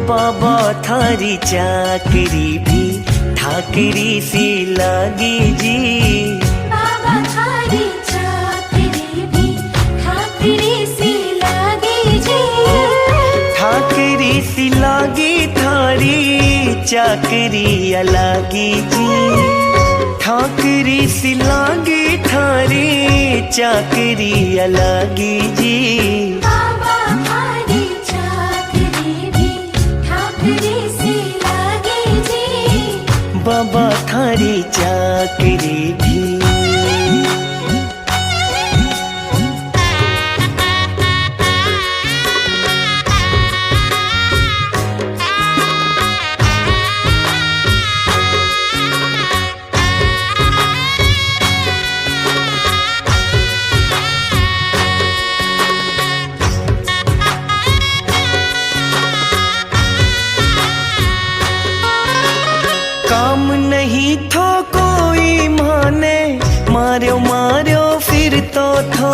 बाबा थारी चाकरी भी ठाकरी सी लागी जी। बाबा थारी चाकरी भी ठाकरी सी लागी जी। ठाकरी सी लागी थारी चाकरी लागी जी। ठाकरी सी लागी थारी चाकरी लागी जी। बाबा थारी चाकरी भी ठाकरी सी लागी जी। बाबा थारी चाकरी भी। काम नहीं थो कोई माने मार्यो मार्यो फिर तो थो।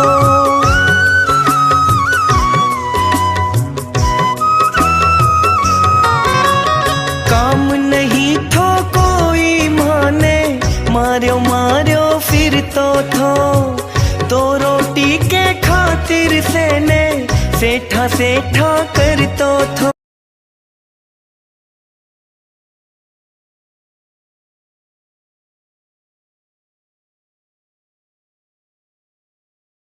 काम नहीं थो कोई माने मार्यो मार्यो फिर तो थो। तो रोटी के खातिर से ने सेठा सेठा कर तो थो।